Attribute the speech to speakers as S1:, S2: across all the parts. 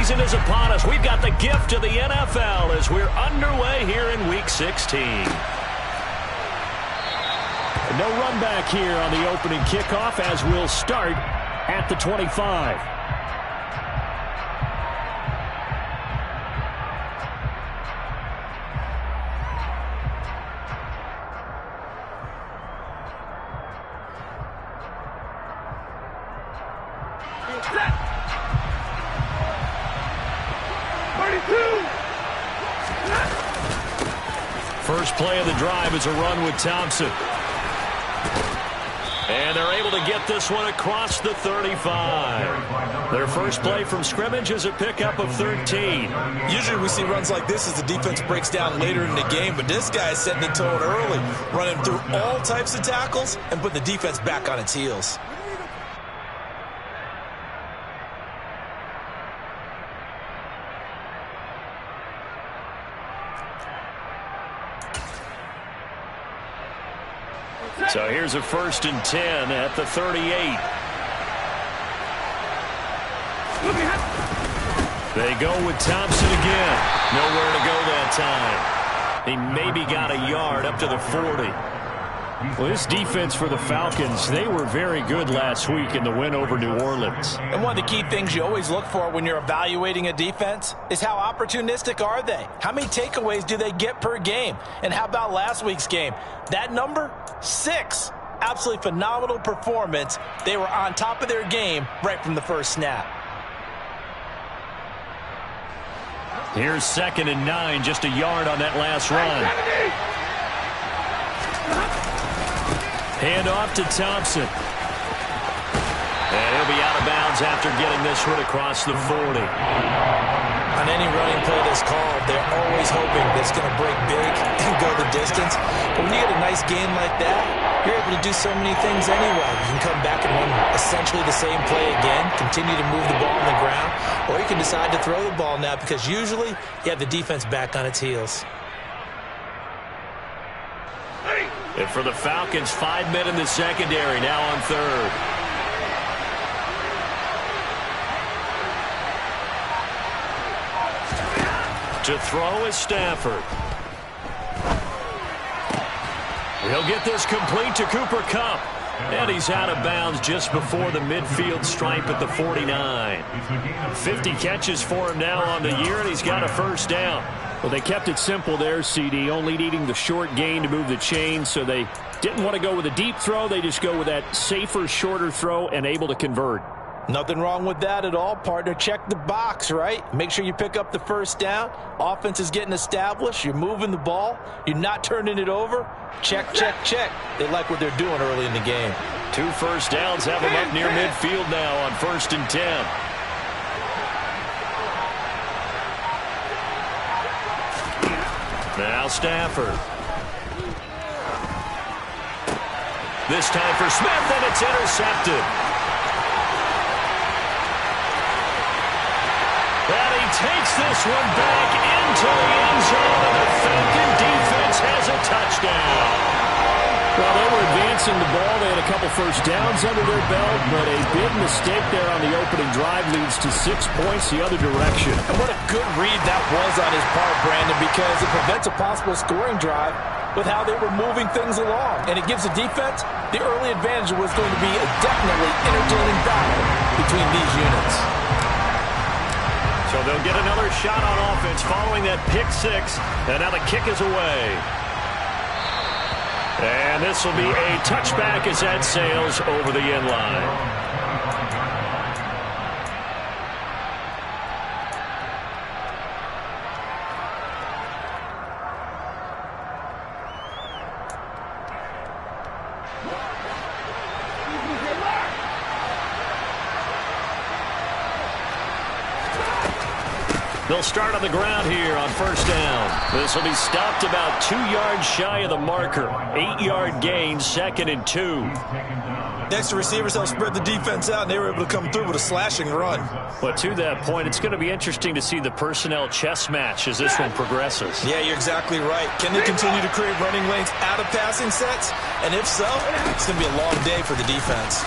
S1: season is upon us. We've got the gift of the NFL as we're underway here in Week 16. No run back here on the opening kickoff as we'll start at the 25. First play of the drive is a run with Thompson. And they're able to get this one across the 35. Their first play from scrimmage is a pickup of 13.
S2: Usually we see runs like this as the defense breaks down later in the game, but this guy is setting the tone early, running through all types of tackles and putting the defense back on its heels.
S1: So here's a 1st and 10 at the 38. They go with Thompson again. Nowhere to go that time. He maybe got a yard up to the 40.
S3: Well, this defense for the Falcons, they were very good last week in the win over New Orleans.
S2: And one of the key things you always look for when you're evaluating a defense is how opportunistic are they? How many takeaways do they get per game? And how about last week's game? That number, 6. Absolutely phenomenal performance. They were on top of their game right from the first snap.
S1: Here's 2nd and 9, just a yard on that last run. Hand off to Thompson. And he'll be out of bounds after getting this one across the 40.
S2: On any running play that's called, they're always hoping that it's going to break big and go the distance. But when you get a nice gain like that, you're able to do so many things anyway. You can come back and run essentially the same play again, continue to move the ball on the ground, or you can decide to throw the ball now because usually you have the defense back on its heels.
S1: And for the Falcons, 5 men in the secondary, now on 3rd. To throw is Stafford. He'll get this complete to Cooper Kupp. And he's out of bounds just before the midfield stripe at the 49. 50 catches for him now on the year, and he's got a 1st down.
S3: Well, they kept it simple there, CD, only needing the short gain to move the chains, so they didn't want to go with a deep throw. They just go with that safer, shorter throw and able to convert.
S2: Nothing wrong with that at all, partner. Check the box, right? Make sure you pick up the 1st down. Offense is getting established. You're moving the ball. You're not turning it over. Check, check, check. They like what they're doing early in the game.
S1: 2 1st downs have them up near midfield now on 1st and 10. Now Stafford. This time for Smith, and it's intercepted. And he takes this one back into the end zone, and the Falcon defense has a touchdown.
S3: Well, they were advancing the ball. They had a couple 1st downs under their belt, but a big mistake there on the opening drive leads to 6 points the other direction.
S2: And what a good read that was on his part, Brandon, because it prevents a possible scoring drive with how they were moving things along. And it gives the defense the early advantage. Was going to be a definitely entertaining battle between these units.
S1: So they'll get another shot on offense following that pick 6, and now the kick is away. And this will be a touchback as that sails over the end line. They'll start on the ground here on 1st down. This will be stopped about 2 yards shy of the marker. 8-yard gain, 2nd and 2.
S2: Next, the receivers helped spread the defense out, and they were able to come through with a slashing run.
S1: But to that point, it's going to be interesting to see the personnel chess match as this one progresses.
S2: Yeah, you're exactly right. Can they continue to create running lanes out of passing sets? And if so, it's going to be a long day for the defense.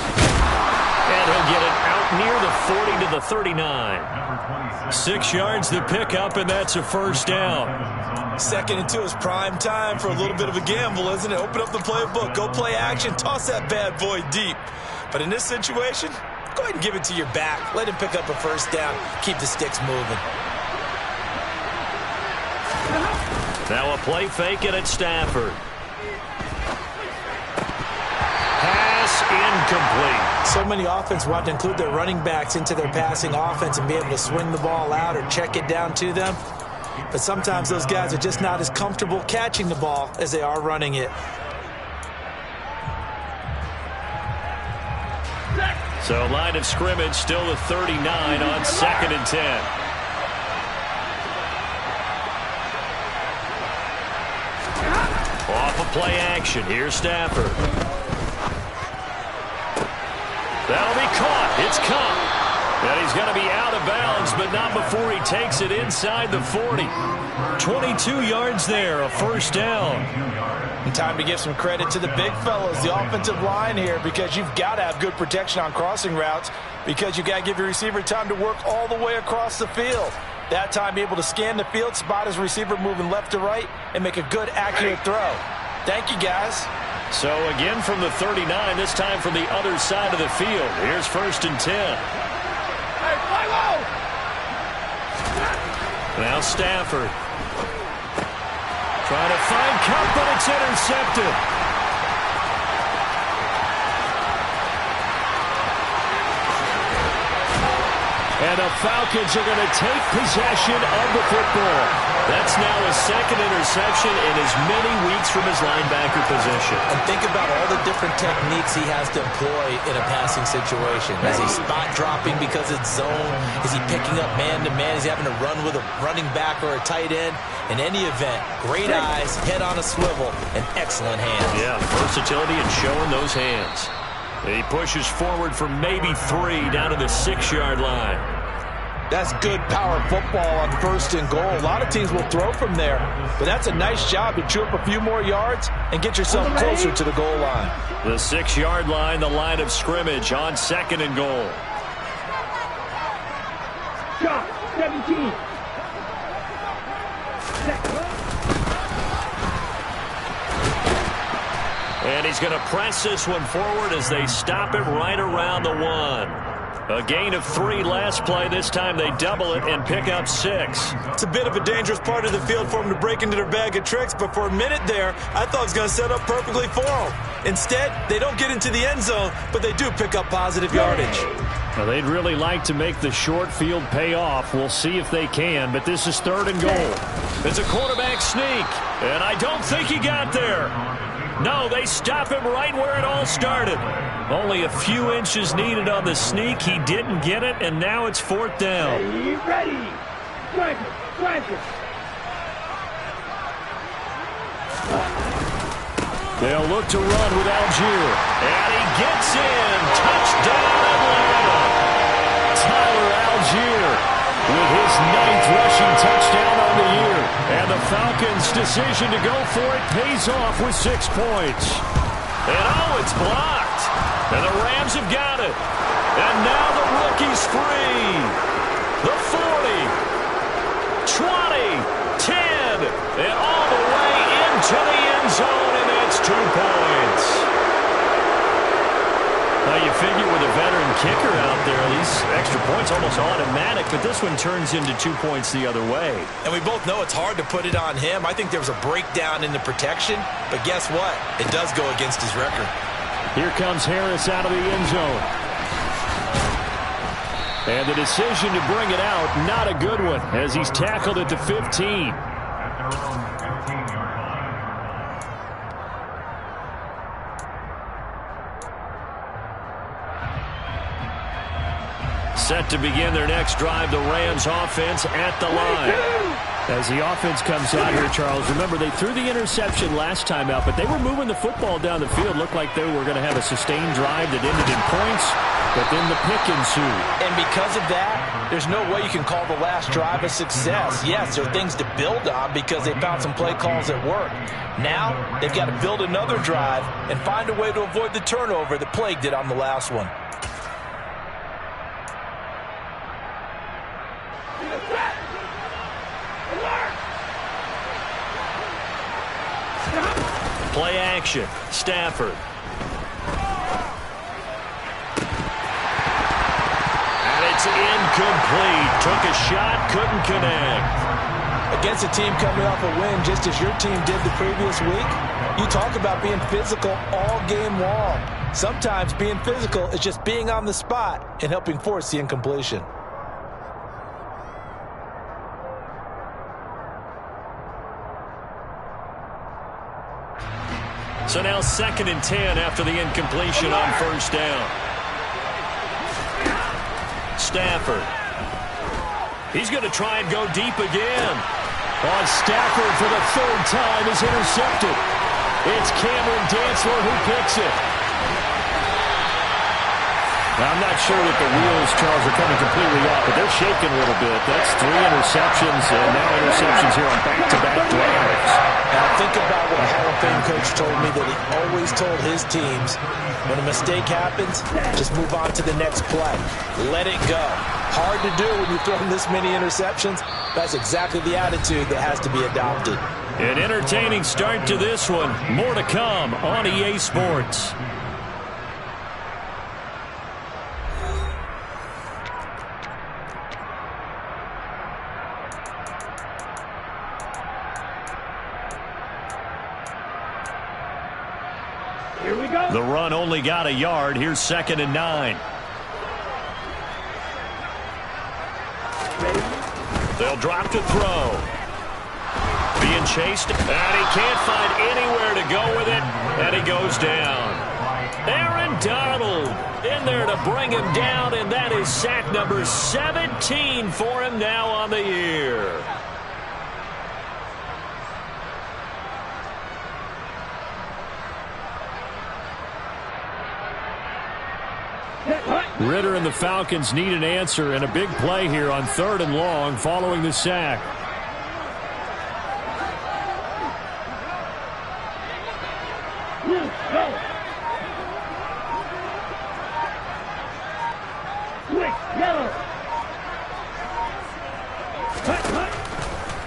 S1: And he'll get it out near the 40 to the 39. 6 yards the pickup, and that's a first down.
S2: Second and 2 is prime time for a little bit of a gamble, isn't it? Open up the playbook, go play action, toss that bad boy deep. But in this situation, go ahead and give it to your back. Let him pick up a first down. Keep the sticks moving.
S1: Now a play fake it at Stafford. Pass incomplete.
S2: So many offenses want to include their running backs into their passing offense and be able to swing the ball out or check it down to them. But sometimes those guys are just not as comfortable catching the ball as they are running it.
S1: So line of scrimmage still the 39 on 2nd and 10. Off of play action. Here's Stafford. That'll be caught. It's Cup. And he's going to be out of bounds, but not before he takes it inside the 40. 22 yards there, a first down.
S2: And time to give some credit to the big fellas, the offensive line here, because you've got to have good protection on crossing routes, because you've got to give your receiver time to work all the way across the field. That time, be able to scan the field, spot his receiver moving left to right, and make a good, accurate throw. Thank you, guys.
S1: So again from the 39, this time from the other side of the field. Here's 1st and 10. Now Stafford. Trying to find Cup, but it's intercepted. And the Falcons are going to take possession of the football. That's now his 2nd interception in as many weeks from his linebacker position.
S2: And think about all the different techniques he has to employ in a passing situation. Is he spot dropping because it's zone? Is he picking up man-to-man? Is he having to run with a running back or a tight end? In any event, great eyes, head on a swivel, and excellent hands.
S1: Yeah, versatility and showing those hands. He pushes forward for maybe 3 down to the 6-yard line.
S2: That's good power football on 1st and goal. A lot of teams will throw from there, but that's a nice job to chew up a few more yards and get yourself closer to the goal line.
S1: The 6-yard line, the line of scrimmage on 2nd and goal.
S4: Shot, 17.
S1: And he's going to press this one forward as they stop it right around the 1. A gain of 3 last play. This time they double it and pick up 6.
S2: It's a bit of a dangerous part of the field for them to break into their bag of tricks, but for a minute there, I thought it was going to set up perfectly for them. Instead, they don't get into the end zone, but they do pick up positive yardage.
S3: Well, they'd really like to make the short field pay off. We'll see if they can, but this is 3rd and goal.
S1: It's a quarterback sneak, and I don't think he got there. No, they stop him right where it all started. Only a few inches needed on the sneak. He didn't get it, and now it's 4th down.
S4: Ready. Strike it.
S3: They'll look to run with Algier.
S1: And he gets in. Touchdown, Atlanta. Tyler Algier with his 9th rushing touchdown on the year. And the Falcons' decision to go for it pays off with 6 points. And it's blocked. And the Rams have got it. And now the rookie's free. The 40, 20, 10, and all the way into the end zone, and that's 2 points. Now you figure with a veteran kicker out there, these extra points almost automatic, but this one turns into 2 points the other way.
S2: And we both know it's hard to put it on him. I think there was a breakdown in the protection, but guess what? It does go against his record.
S3: Here comes Harris out of the end zone. And the decision to bring it out, not a good one, as he's tackled at the 15.
S1: Set to begin their next drive, the Rams offense at the line.
S3: As the offense comes out here, Charles, remember they threw the interception last time out, but they were moving the football down the field. Looked like they were going to have a sustained drive that ended in points, but then the pick ensued.
S2: And because of that, there's no way you can call the last drive a success. Yes, there are things to build on because they found some play calls that work. Now, they've got to build another drive and find a way to avoid the turnover that plagued it on the last one.
S1: Play action. Stafford. And it's incomplete. Took a shot, couldn't connect.
S2: Against a team coming off a win just as your team did the previous week, you talk about being physical all game long. Sometimes being physical is just being on the spot and helping force the incompletion.
S1: So now 2nd and 10 after the incompletion on first down. Stafford. He's going to try and go deep again. On Stafford for the 3rd time is intercepted. It's Cameron Dantzler who picks it.
S3: Now, I'm not sure that the wheels, Charles, are coming completely off, but they're shaking a little bit. That's 3 interceptions, and now interceptions here on back-to-back drives.
S2: Now think about what Hall of Fame coach told me that he always told his teams, when a mistake happens, just move on to the next play. Let it go. Hard to do when you're throwing this many interceptions. That's exactly the attitude that has to be adopted.
S1: An entertaining start to this one. More to come on EA Sports.
S4: Here we go.
S1: The run only got a yard. Here's 2nd and 9. They'll drop to throw. Being chased, and he can't find anywhere to go with it, and he goes down. Aaron Donald in there to bring him down, and that is sack number 17 for him now on the year.
S3: Ritter and the Falcons need an answer and a big play here on 3rd and long following the sack.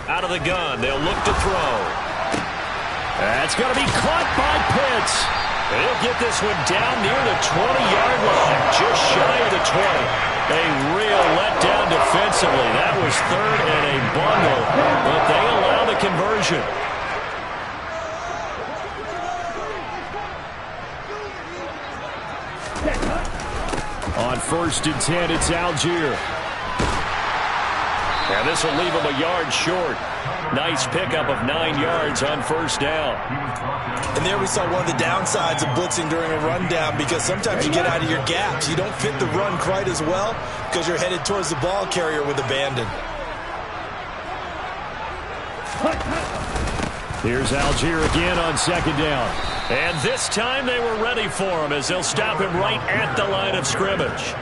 S1: Out of the gun, they'll look to throw. That's going to be caught by Pitts. He'll get this one down near the 20-yard line, just shy of the 20. A real letdown defensively. That was 3rd and a bundle, but they allow the conversion.
S3: On 1st and 10, it's Algier.
S1: And this will leave him a yard short. Nice pickup of 9 yards on first down.
S2: And there we saw one of the downsides of blitzing during a rundown, because sometimes you get out of your gaps. You don't fit the run quite as well because you're headed towards the ball carrier with abandon.
S3: Here's Algier again on 2nd down.
S1: And this time they were ready for him as they'll stop him right at the line of scrimmage.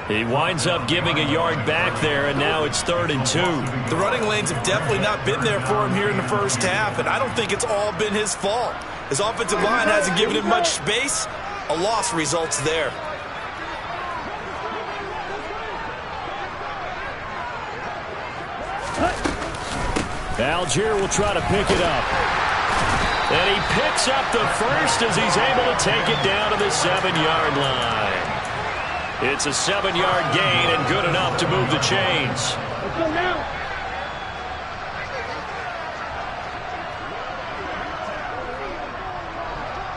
S1: He winds up giving a yard back there, and now it's 3rd and 2.
S2: The running lanes have definitely not been there for him here in the first half, and I don't think it's all been his fault. His offensive line hasn't given him much space. A loss results there.
S3: Algier will try to pick it up.
S1: And he picks up the first as he's able to take it down to the 7-yard line. It's a 7-yard gain and good enough to move the chains.
S4: Let's go now.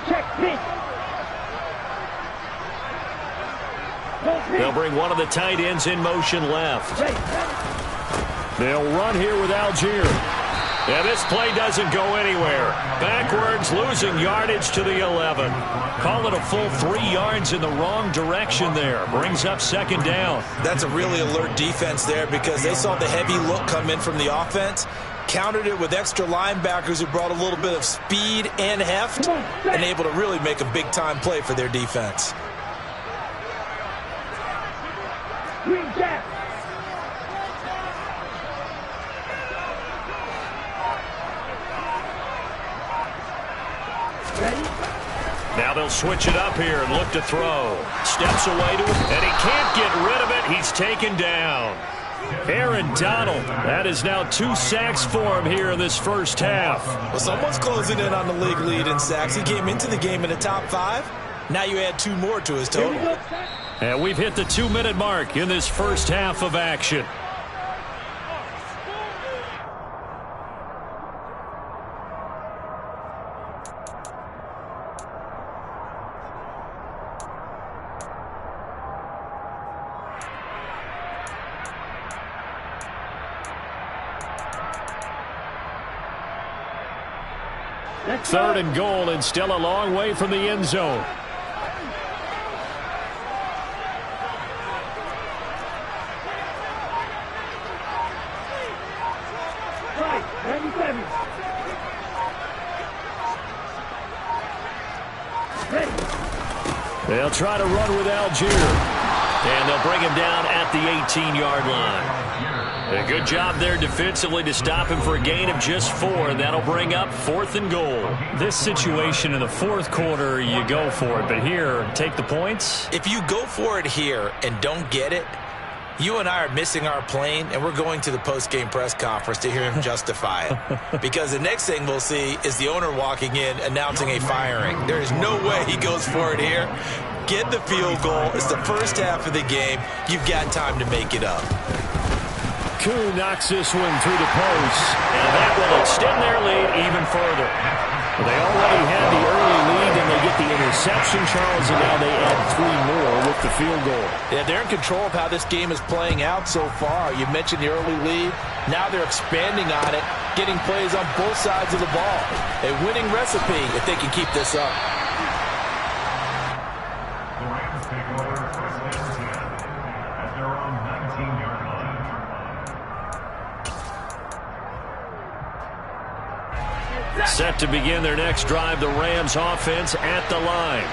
S4: Check pitch.
S1: They'll bring one of the tight ends in motion left.
S3: They'll run here with Algier.
S1: Yeah, this play doesn't go anywhere. Backwards, losing yardage to the 11. Call it a full 3 yards in the wrong direction there. Brings up 2nd down.
S2: That's a really alert defense there, because they saw the heavy look come in from the offense, countered it with extra linebackers who brought a little bit of speed and heft, and able to really make a big-time play for their defense.
S4: Green jack.
S1: Now they'll switch it up here and look to throw. Steps away to it, and he can't get rid of it. He's taken down. Aaron Donald. That is now 2 sacks for him here in this first half.
S2: Well, someone's closing in on the league lead in sacks. He came into the game in the top 5. Now you add 2 more to his total.
S1: And we've hit the 2-minute mark in this first half of action. Third and goal, and still a long way from the end zone.
S4: Right, 97. Ready.
S1: They'll try to run with Algier. And they'll bring him down at the 18-yard line. A good job there defensively to stop him for a gain of just 4, and that'll bring up 4th and goal. This situation in the fourth quarter, you go for it, but here, take the points.
S2: If you go for it here and don't get it, you and I are missing our plane, and we're going to the post-game press conference to hear him justify it. Because the next thing we'll see is the owner walking in announcing a firing. There is no way he goes for it here. Get the field goal. It's the first half of the game. You've got time to make it up.
S1: Koo knocks this one through the post, and that will extend their lead even further. They already had the early lead, and they get the interception, Charles, and now they add 3 more with the field goal.
S5: Yeah, they're in control of how this game is playing out so far. You mentioned the early lead. Now they're expanding on it, getting plays on both sides of the ball. A winning recipe if they can keep this up.
S1: Set to begin their next drive, the Rams offense at the line.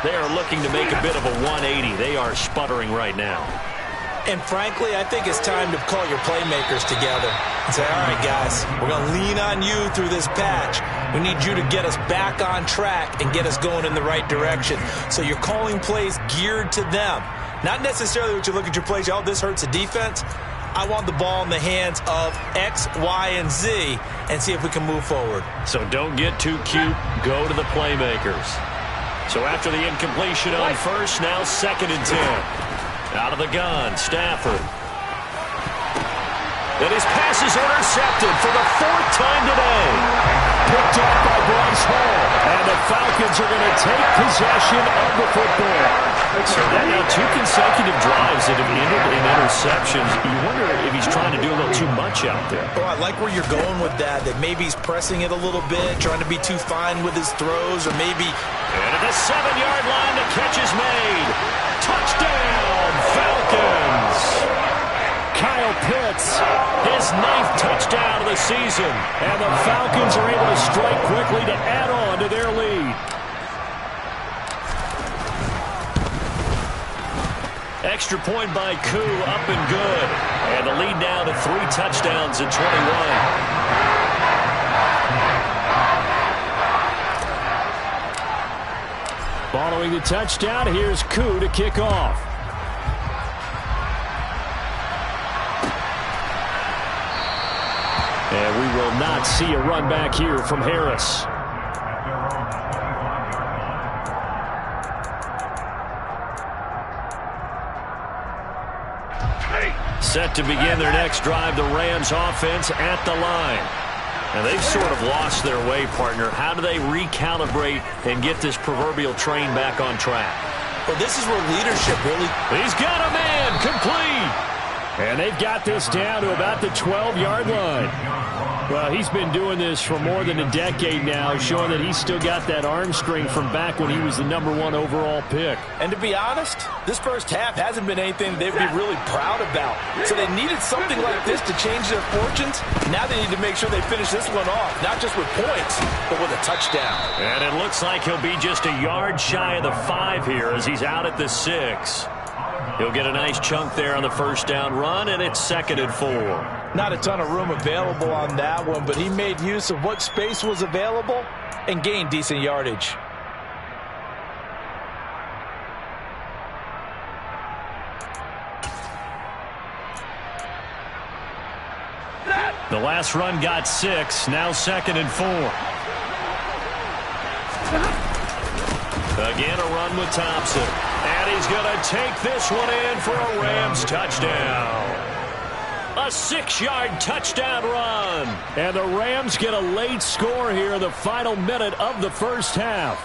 S1: They are looking to make a bit of a 180. They are sputtering right now.
S2: And frankly, I think it's time to call your playmakers together and say, all right, guys, we're going to lean on you through this patch. We need you to get us back on track and get us going in the right direction. So you're calling plays geared to them. Not necessarily what you look at your plays, oh, this hurts the defense. I want the ball in the hands of X, Y, and Z and see if we can move forward.
S1: So don't get too cute. Go to the playmakers. So after the incompletion on first, now 2nd and 10. Out of the gun, Stafford. And his pass is intercepted for the 4th time today. Picked off by Bryce Hall. And the Falcons are going to take possession of the football. So that now 2 consecutive drives that have ended in interceptions. You wonder if he's trying to do a little too much out there.
S2: Oh, I like where you're going with that maybe he's pressing it a little bit, trying to be too fine with his throws, or maybe...
S1: And at the 7-yard line, the catch is made. Touchdown, Falcons! Kyle Pitts, his 9th touchdown of the season. And the Falcons are able to strike quickly to add on to their lead. Extra point by Koo, up and good. And the lead now to 3 touchdowns at 21. Following the touchdown, here's Koo to kick off. And we will not see a run back here from Harris. Set to begin their next drive, the Rams offense at the line. And they've sort of lost their way, partner. How do they recalibrate and get this proverbial train back on track?
S2: Well, this is where leadership really...
S1: He's got a man, complete. And they've got this down to about the 12-yard line. Well, he's been doing this for more than a decade now, showing that he's still got that arm strength from back when he was the #1 overall pick.
S5: And to be honest, this first half hasn't been anything they'd be really proud about. So they needed something like this to change their fortunes. Now they need to make sure they finish this one off, not just with points, but with a touchdown.
S1: And it looks like he'll be just a yard shy of the 5 here as he's out at the 6. He'll get a nice chunk there on the first down run, and it's 2nd and 4.
S5: Not a ton of room available on that one, but he made use of what space was available and gained decent yardage.
S1: The last run got 6. Now 2nd and 4. Again, a run with Thompson. And he's going to take this one in for a Rams touchdown. A 6-yard touchdown run.
S3: And the Rams get a late score here in the final minute of the first half.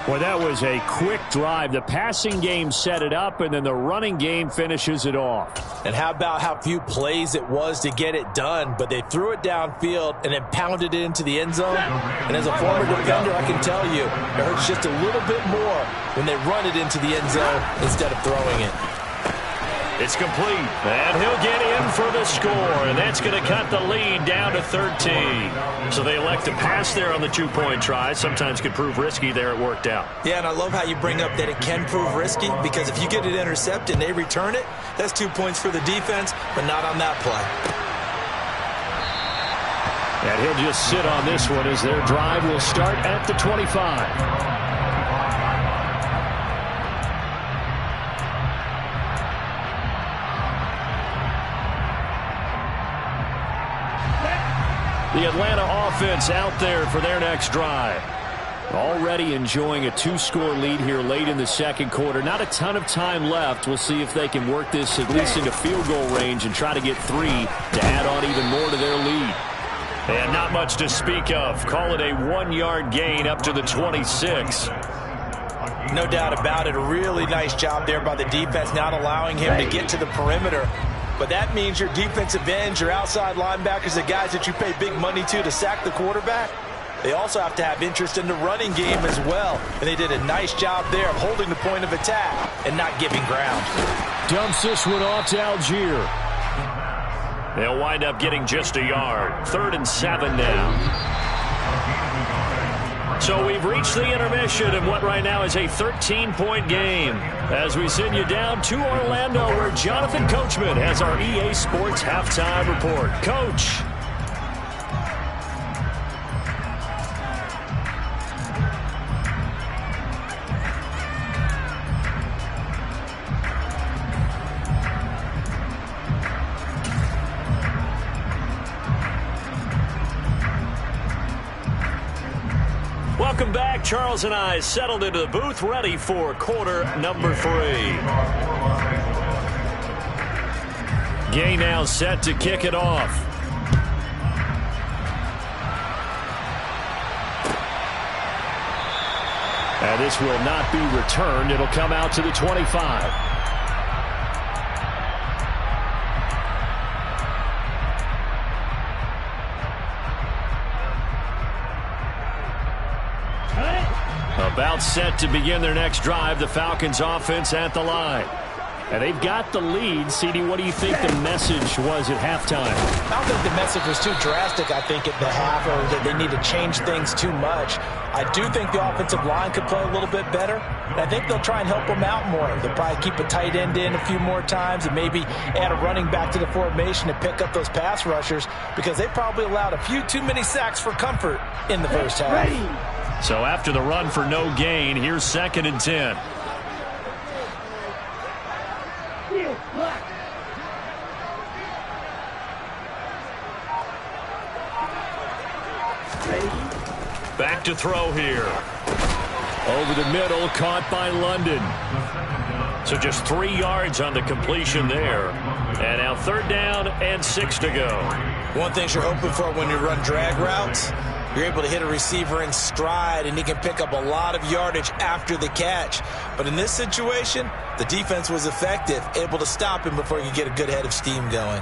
S3: Well, that was a quick drive. The passing game set it up, and then the running game finishes it off.
S2: And how about how few plays it was to get it done, but they threw it downfield and then pounded it into the end zone. And as a former defender, I can tell you, it hurts just a little bit more when they run it into the end zone instead of throwing it.
S1: It's complete, and he'll get in for the score, and that's going to cut the lead down to 13. So they elect to pass there on the 2-point try. Sometimes could prove risky there. It worked out.
S2: Yeah, and I love how you bring up that it can prove risky, because if you get it intercepted and they return it, that's 2 points for the defense, but not on that play.
S3: And he'll just sit on this one as their drive will start at the 25. The Atlanta offense out there for their next drive. Already enjoying a 2-score lead here late in the second quarter. Not a ton of time left. We'll see if they can work this at least into field goal range and try to get 3 to add on even more to their lead.
S1: And not much to speak of. Call it a 1-yard gain up to the 26.
S2: No doubt about it. A really nice job there by the defense, not allowing him to get to the perimeter. But that means your defensive ends, your outside linebackers, the guys that you pay big money to sack the quarterback, they also have to have interest in the running game as well. And they did a nice job there of holding the point of attack and not giving ground.
S3: Dumps this one off to Algier.
S1: They'll wind up getting just a yard. 3rd and 7 now. So we've reached the intermission in what right now is a 13-point game as we send you down to Orlando, where Jonathan Coachman has our EA Sports halftime report. Coach. Welcome back. Charles and I settled into the booth, ready for quarter number 3. Gay now set to kick it off.
S3: And this will not be returned. It'll come out to the 25. About set to begin their next drive, the Falcons offense at the line. And they've got the lead. CD, what do you think the message was at halftime?
S2: I don't think the message was too drastic, I think, at the half, or that they need to change things too much. I do think the offensive line could play a little bit better, and I think they'll try and help them out more. They'll probably keep a tight end in a few more times and maybe add a running back to the formation to pick up those pass rushers, because they probably allowed a few too many sacks for comfort in the first half.
S1: So after the run for no gain, here's 2nd and 10. Back to throw here.
S3: Over the middle, caught by London.
S1: So just 3 yards on the completion there. And now 3rd down and 6 to go.
S2: One thing you're hoping for when you run drag routes, you're able to hit a receiver in stride, and he can pick up a lot of yardage after the catch. But in this situation, the defense was effective, able to stop him before he could get a good head of steam going.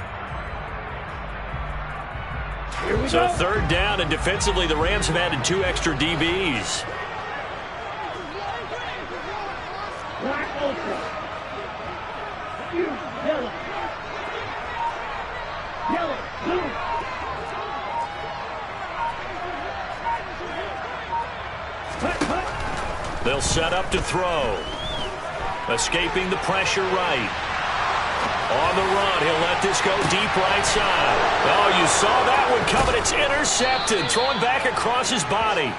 S1: So 3rd down, and defensively, the Rams have added 2 extra DBs.
S4: Black ultra. Yellow. Yellow. Blue.
S1: They'll set up to throw. Escaping the pressure right. On the run, he'll let this go deep right side. Oh, you saw that one coming. It's intercepted. Thrown back across his body.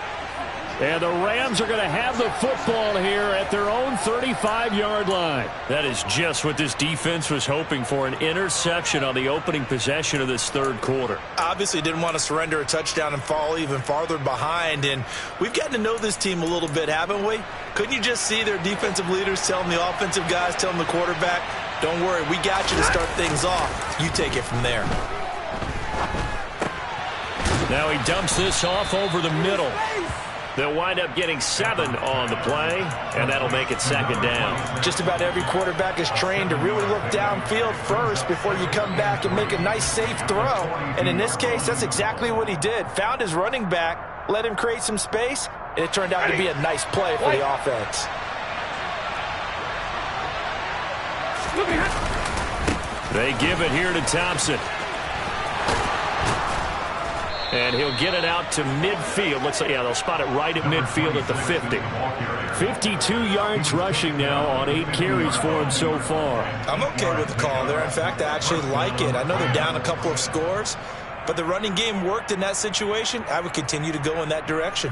S3: And the Rams are going to have the football here at their own 35-yard line.
S1: That is just what this defense was hoping for, an interception on the opening possession of this third quarter.
S2: Obviously didn't want to surrender a touchdown and fall even farther behind. And we've gotten to know this team a little bit, haven't we? Couldn't you just see their defensive leaders telling the offensive guys, telling the quarterback, don't worry, we got you to start things off. You take it from there.
S1: Now he dumps this off over the middle. They'll wind up getting 7 on the play, and that'll make it second down.
S2: Just about every quarterback is trained to really look downfield first before you come back and make a nice, safe throw. And in this case, that's exactly what he did. Found his running back, let him create some space, and it turned out to be a nice play for the offense.
S1: They give it here to Thompson. And he'll get it out to midfield. Looks like, yeah, they'll spot it right at midfield at the 50.
S3: 52 yards rushing now on 8 carries for him so far.
S2: I'm okay with the call there. In fact, I actually like it. I know they're down a couple of scores, but the running game worked in that situation. I would continue to go in that direction.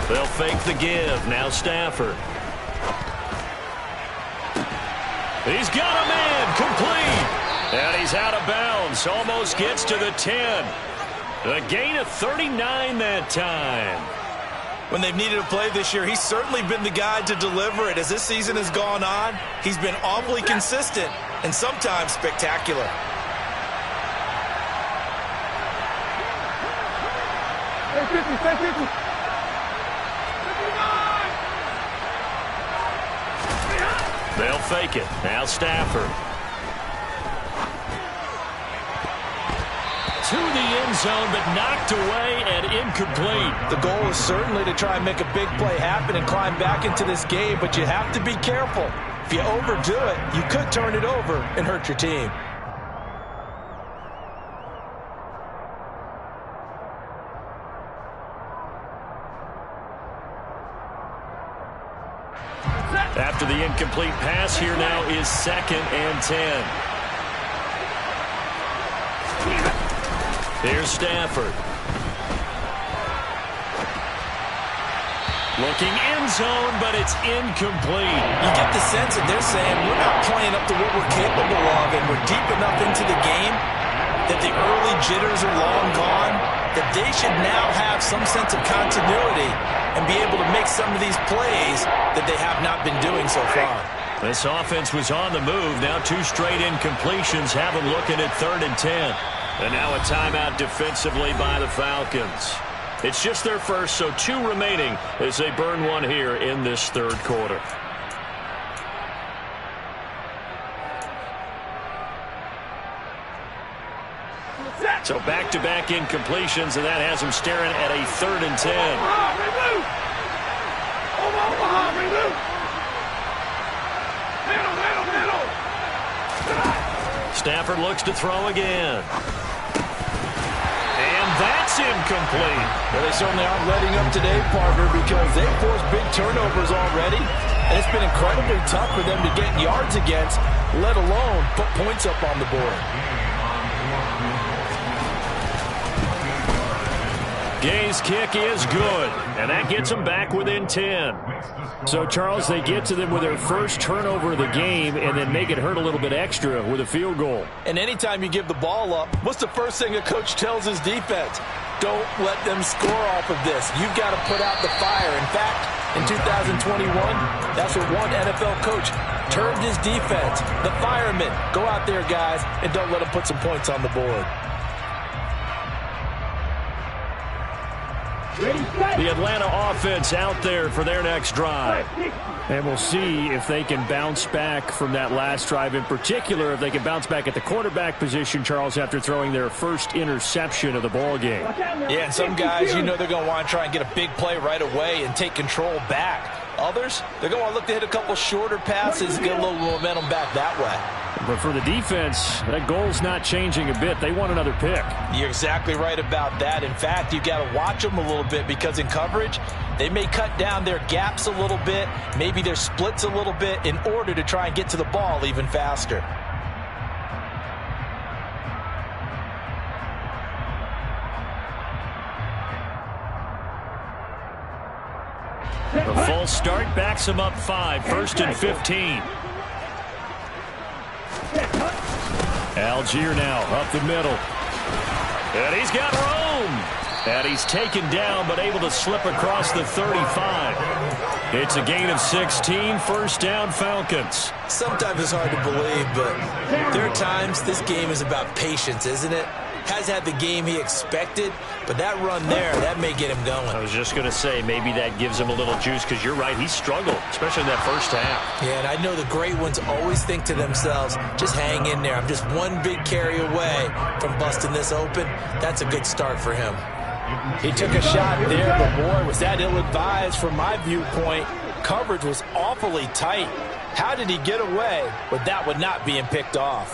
S1: They'll fake the give. Now Stafford. He's got a man complete. And he's out of bounds. Almost gets to the 10. A gain of 39 that time.
S2: When they've needed a play this year, he's certainly been the guy to deliver it. As this season has gone on, he's been awfully consistent and sometimes spectacular.
S1: They'll fake it. Now Stafford. To the end zone, but knocked away and incomplete.
S2: The goal is certainly to try and make a big play happen and climb back into this game, but you have to be careful. If you overdo it, you could turn it over and hurt your team.
S1: After the incomplete pass, here now is 2nd and 10. Here's Stafford. Looking end zone, but it's incomplete.
S2: You get the sense that they're saying we're not playing up to what we're capable of, and we're deep enough into the game that the early jitters are long gone, that they should now have some sense of continuity and be able to make some of these plays that they have not been doing so far.
S1: This offense was on the move. Now 2 straight incompletions have them looking at 3rd and 10. And now a timeout defensively by the Falcons. It's just their first, so 2 remaining as they burn one here in this third quarter. So back-to-back incompletions, and that has them staring at a 3rd and 10. Stafford looks to throw again. And that's incomplete.
S2: Well, they certainly aren't letting up today, partner, because they've forced big turnovers already. And it's been incredibly tough for them to get yards against, let alone put points up on the board.
S1: Gay's kick is good, and that gets them back within 10.
S3: So, Charles, they get to them with their first turnover of the game and then make it hurt a little bit extra with a field goal.
S2: And anytime you give the ball up, what's the first thing a coach tells his defense? Don't let them score off of this. You've got to put out the fire. In fact, in 2021, that's what one NFL coach termed his defense. The firemen. Go out there, guys, and don't let them put some points on the board.
S3: The Atlanta offense out there for their next drive. And we'll see if they can bounce back from that last drive. In particular, if they can bounce back at the quarterback position, Charles, after throwing their first interception of the ball game.
S2: Yeah, and some guys, you know they're going to want to try and get a big play right away and take control back. Others, they're going to want to look to hit a couple shorter passes and get a little momentum back that way.
S3: But for the defense, that goal's not changing a bit. They want another pick.
S2: You're exactly right about that. In fact, you got to watch them a little bit because in coverage, they may cut down their gaps a little bit, maybe their splits a little bit in order to try and get to the ball even faster.
S1: A full start backs him up 5, 1st and 15. Algier now up the middle. And he's got room. And he's taken down but able to slip across the 35. It's a gain of 16, 1st down Falcons.
S2: Sometimes it's hard to believe, but there are times this game is about patience, isn't it? Has had the game he expected, but that run there, that may get him going.
S1: I was just going to say, maybe that gives him a little juice because you're right, he struggled, especially in that first half.
S2: Yeah, and I know the great ones always think to themselves, just hang in there. I'm just one big carry away from busting this open. That's a good start for him. He took a shot there, but boy, was that ill-advised from my viewpoint. Coverage was awfully tight. How did he get away with that one not being picked off?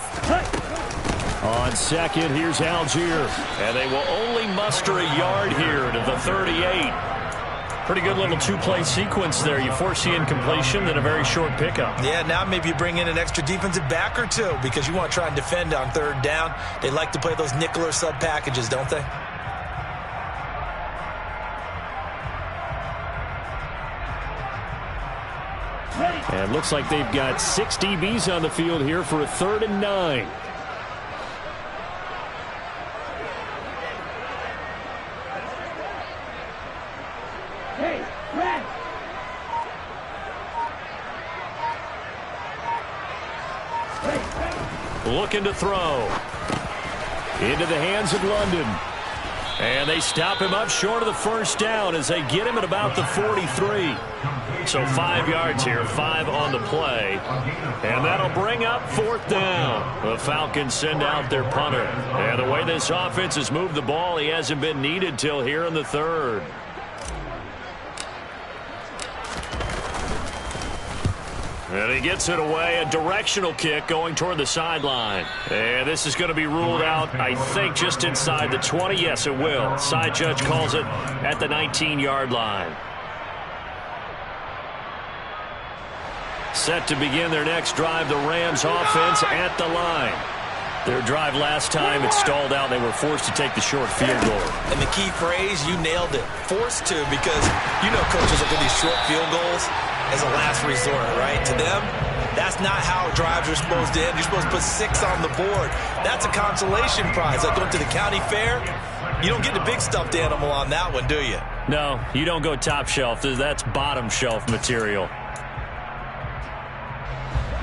S1: On second, here's Algier. And they will only muster a yard here to the 38. Pretty good little two-play sequence there. You force the incompletion, then a very short pickup.
S2: Yeah, now maybe you bring in an extra defensive back or two because you want to try and defend on 3rd down. They like to play those nickel or sub packages, don't they?
S1: And looks like they've got 6 DBs on the field here for a 3rd and 9. Looking to throw. Into the hands of London. And they stop him up short of the 1st down as they get him at about the 43. So 5 yards here, 5 on the play. And that'll bring up 4th down. The Falcons send out their punter. And the way this offense has moved the ball, he hasn't been needed till here in the 3rd. And he gets it away, a directional kick going toward the sideline. And this is going to be ruled out, I think, just inside the 20. Yes, it will. Side judge calls it at the 19-yard line. Set to begin their next drive, the Rams offense at the line. Their drive last time, it stalled out. They were forced to take the short field goal.
S2: And the key phrase, you nailed it. Forced to, because you know coaches look at these short field goals as a last resort, right? To them, that's not how drives are supposed to end. You're supposed to put 6 on the board. That's a consolation prize. Like going to the county fair, you don't get the big stuffed animal on that one, do you?
S1: No, you don't go top shelf. That's bottom shelf material.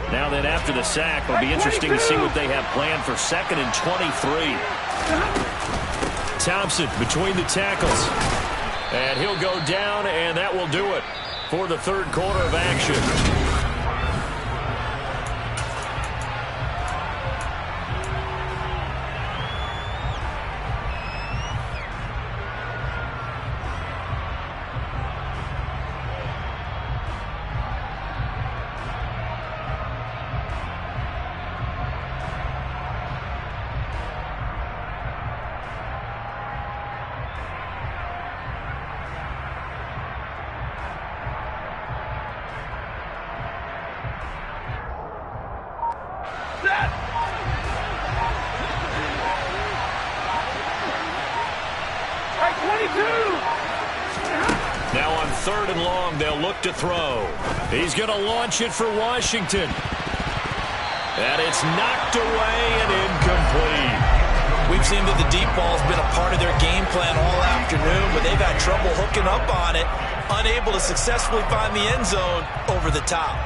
S1: Now then, after the sack, it'll be interesting to see what they have planned for 2nd and 23. Thompson between the tackles. And he'll go down, and that will do it for the 3rd quarter of action. Now on 3rd and long, they'll look to throw. He's going to launch it for Washington. And it's knocked away and incomplete.
S2: We've seen that the deep ball's been a part of their game plan all afternoon, but they've had trouble hooking up on it, unable to successfully find the end zone over the top.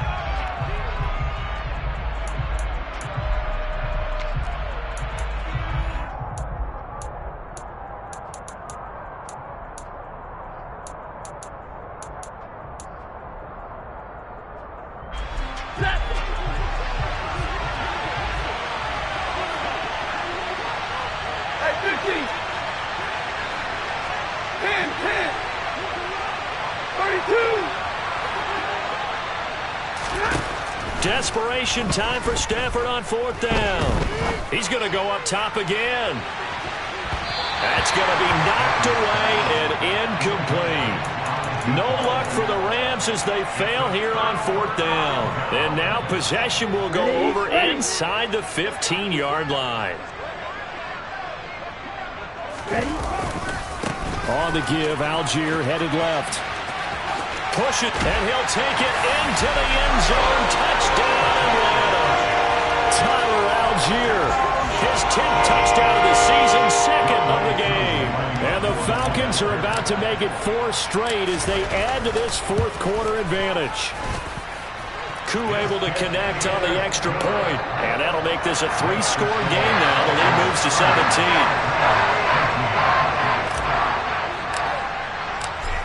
S1: Desperation time for Stafford on 4th down. He's going to go up top again. That's going to be knocked away and incomplete. No luck for the Rams as they fail here on 4th down. And now possession will go over inside the 15-yard line. On the give, Algier headed left. Push it, and he'll take it into the end zone. Touchdown, Atlanta. Tyler Algier, his 10th touchdown of the season, 2nd of the game. And the Falcons are about to make it 4 straight as they add to this 4th quarter advantage. Koo able to connect on the extra point. And that'll make this a 3-score game now. The lead moves to 17.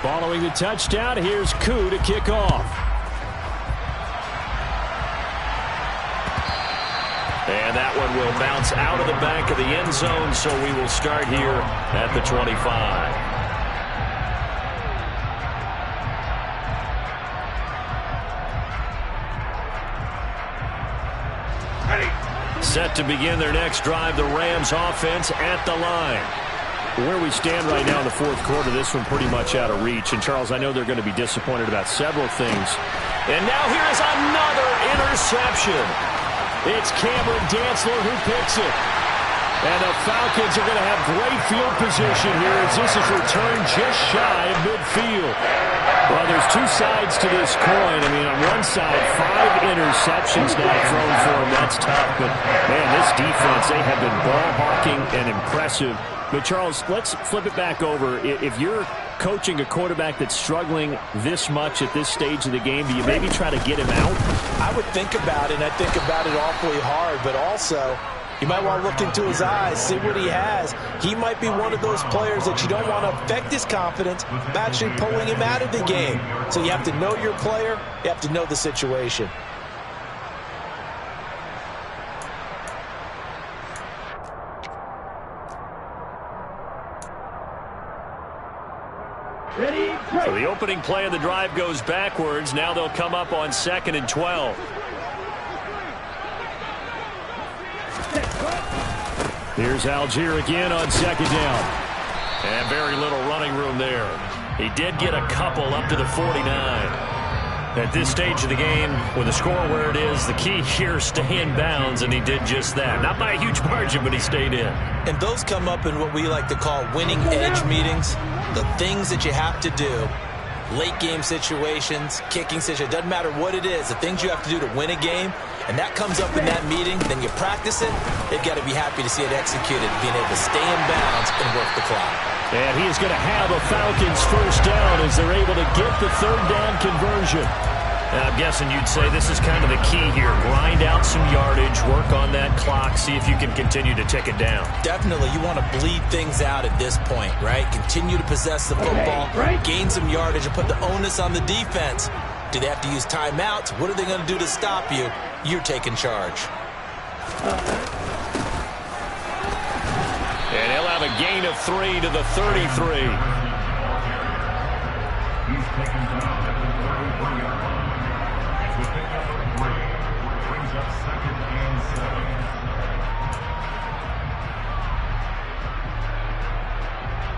S1: Following the touchdown, here's Koo to kick off. And that one will bounce out of the back of the end zone, so we will start here at the 25. Set to begin their next drive, the Rams offense at the line. Where we stand right now in the 4th quarter, this one pretty much out of reach. And, Charles, I know they're going to be disappointed about several things. And now here is another interception. It's Cameron Dantzler who picks it. And the Falcons are going to have great field position here as this is returned just shy of midfield. Well, there's 2 sides to this coin. I mean, on one side, 5 interceptions now thrown for them. That's tough. But, man, this defense, they have been ball hawking and impressive. But, Charles, let's flip it back over. If you're coaching a quarterback that's struggling this much at this stage of the game, do you maybe try to get him out?
S2: I would think about it, and I think about it awfully hard. But also, you might want to look into his eyes, see what he has. He might be one of those players that you don't want to affect his confidence by actually pulling him out of the game. So you have to know your player. You have to know the situation.
S1: So the opening play of the drive goes backwards. Now they'll come up on 2nd and 12. Here's Algier again on 2nd down. And very little running room there. He did get a couple up to the 49. At this stage of the game, with the score where it is, the key here is stay in bounds, and he did just that. Not by a huge margin, but he stayed in.
S2: And those come up in what we like to call winning edge meetings. The things that you have to do, late game situations, kicking situations, doesn't matter what it is, the things you have to do to win a game, and that comes up in that meeting, then you practice it, they've got to be happy to see it executed, being able to stay in bounds and work the clock.
S1: And he is going to have a Falcons 1st down as they're able to get the 3rd down conversion. And I'm guessing you'd say this is kind of the key here. Grind out some yardage, work on that clock, see if you can continue to tick it down.
S2: Definitely, you want to bleed things out at this point, right? Continue to possess the football, gain some yardage, and put the onus on the defense. Do they have to use timeouts? What are they going to do to stop you? You're taking charge.
S1: And he'll have a gain of 3 to the 33.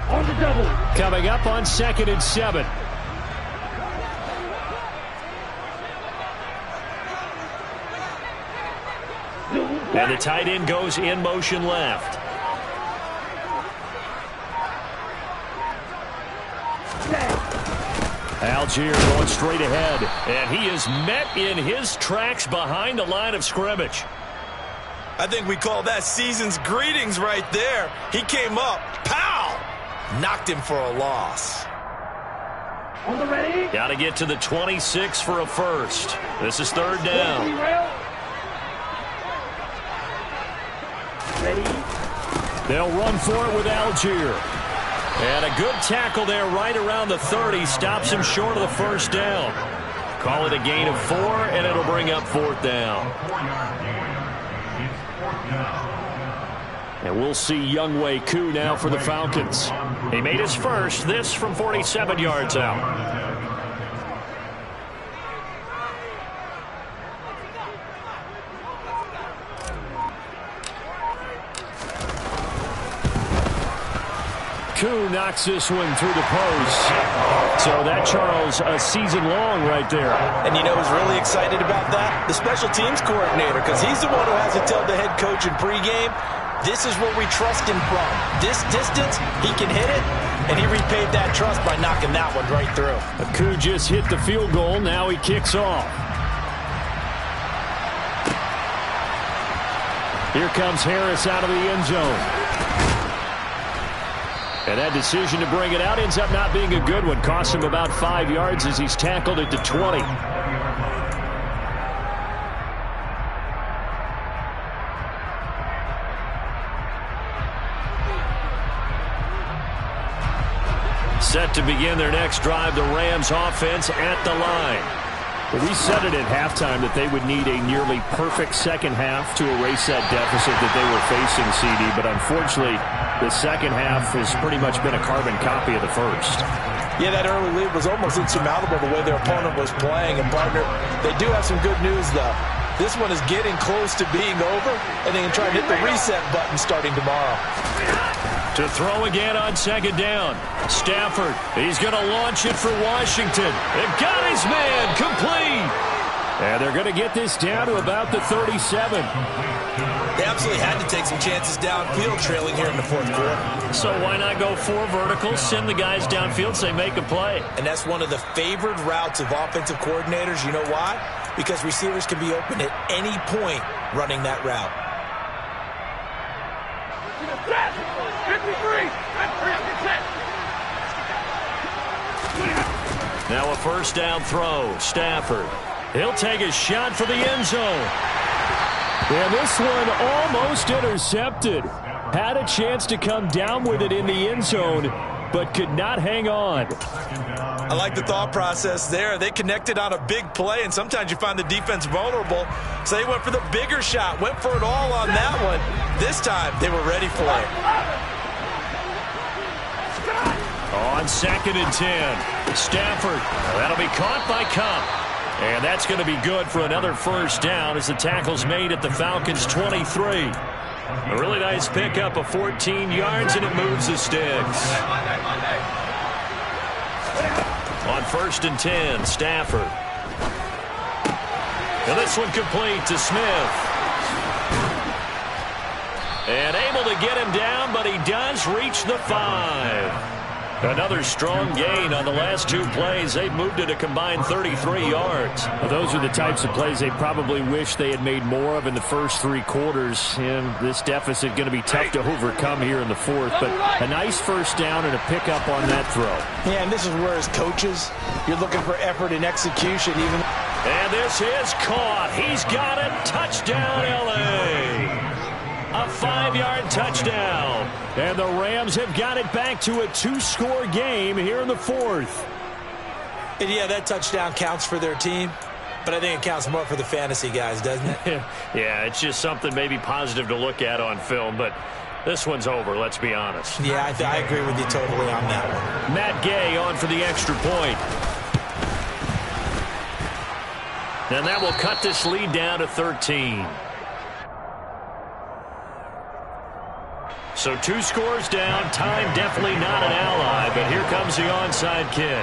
S4: On the double.
S1: Coming up on 2nd and 7. And the tight end goes in motion left. Algier going straight ahead. And he is met in his tracks behind the line of scrimmage.
S5: I think we call that season's greetings right there. He came up, pow! Knocked him for a loss.
S4: On the ready.
S1: Got to get to the 26 for a first. This is 3rd down.
S4: Ready.
S1: They'll run for it with Algier. And a good tackle there right around the 30. Stops him short of the 1st down. Call it a gain of 4, and it'll bring up 4th down. And we'll see Younghoe Koo now for the Falcons. He made his first, this from 47 yards out.
S3: Koo knocks this one through the post. So that, Charles, a season long right there.
S2: And you know who's really excited about that? The special teams coordinator, because he's the one who has to tell the head coach in pregame, this is where we trust him from. This distance, he can hit it, and he repaid that trust by knocking that one right through.
S3: Koo just hit the field goal. Now he kicks off. Here comes Harris out of the end zone. And that decision to bring it out ends up not being a good one. Cost him about 5 yards as he's tackled it to 20. Set to begin their next drive, the Rams offense at the line. Well, we said it at halftime that they would need a nearly perfect second half to erase that deficit that they were facing, CD. But unfortunately, the second half has pretty much been a carbon copy of the first.
S2: Yeah, that early lead was almost insurmountable the way their opponent was playing. And, partner, they do have some good news, though. This one is getting close to being over, and they can try and hit the reset button starting tomorrow.
S3: To throw again on second down. Stafford, he's going to launch it for Washington. They've got his man complete. And they're going to get this down to about the 37.
S2: They absolutely had to take some chances downfield trailing here in the fourth quarter.
S1: So why not go 4 verticals, send the guys downfield, say make a play.
S2: And that's one of the favored routes of offensive coordinators. You know why? Because receivers can be open at any point running that route.
S1: Now a first down throw. Stafford. He'll take a shot for the end zone.
S3: And this one almost intercepted. Had a chance to come down with it in the end zone, but could not hang on.
S2: I like the thought process there. They connected on a big play, and sometimes you find the defense vulnerable. So they went for the bigger shot, went for it all on that one. This time, they were ready for it.
S1: On 2nd and 10. Stafford. That'll be caught by Cup. And that's going to be good for another first down as the tackle's made at the Falcons' 23. A really nice pickup of 14 yards, and it moves the sticks. On 1st and 10, Stafford. And this one complete to Smith. And able to get him down, but he does reach the 5. Another strong gain on the last 2 plays. They've moved it a combined 33 yards.
S3: Well, those are the types of plays they probably wish they had made more of in the first 3 quarters. And this deficit going to be tough to overcome here in the fourth. But a nice first down and a pickup on that throw.
S2: Yeah, and this is where as coaches, you're looking for effort and execution.
S1: And this is caught. He's got it. Touchdown, L.A. A 5-yard touchdown.
S3: And the Rams have got it back to a 2-score game here in the fourth.
S2: And yeah, that touchdown counts for their team, but I think it counts more for the fantasy guys, doesn't it?
S1: Yeah, it's just something maybe positive to look at on film, but this one's over, let's be honest.
S2: Yeah, I agree with you totally on that one.
S1: Matt Gay on for the extra point. And that will cut this lead down to 13. So 2 scores down. Time definitely not an ally, but here comes the onside kick.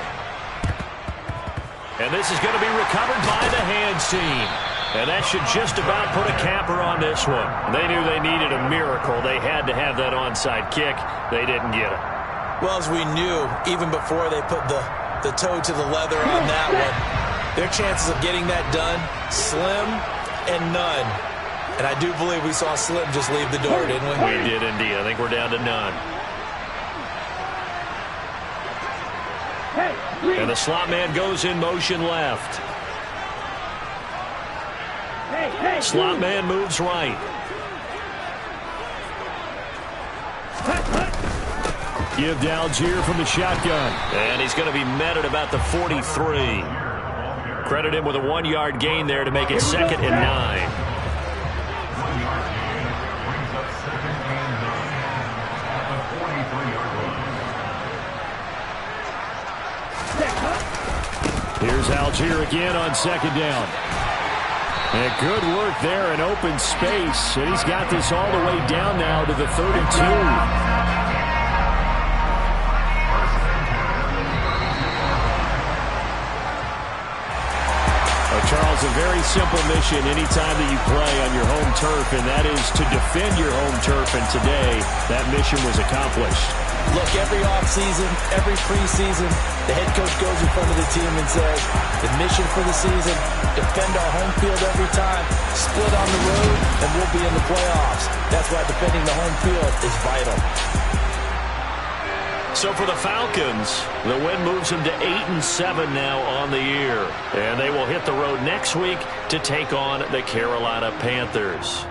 S1: And this is going to be recovered by the hands team. And that should just about put a capper on this one. They knew they needed a miracle. They had to have that onside kick. They didn't get it.
S2: Well, as we knew, even before they put the toe to the leather on that one, their chances of getting that done, slim and none. And I do believe we saw Slim just leave the door, didn't we?
S1: We did indeed. I think we're down to none. And the slot man goes in motion left. Slot man moves right.
S3: Give to Algier from the shotgun.
S1: And he's going to be met at about the 43. Credit him with a 1-yard gain there to make it 2nd and 9.
S3: Here's Algier again on 2nd down. And good work there in open space. And he's got this all the way down now to the 32. has a very simple mission anytime that you play on your home turf, and that is to defend your home turf, and today that mission was accomplished.
S2: Look, every offseason, every preseason, the head coach goes in front of the team and says, the mission for the season, defend our home field every time, split on the road, and we'll be in the playoffs. That's why defending the home field is vital.
S1: So for the Falcons, the win moves them to 8-7 now on the year. And they will hit the road next week to take on the Carolina Panthers.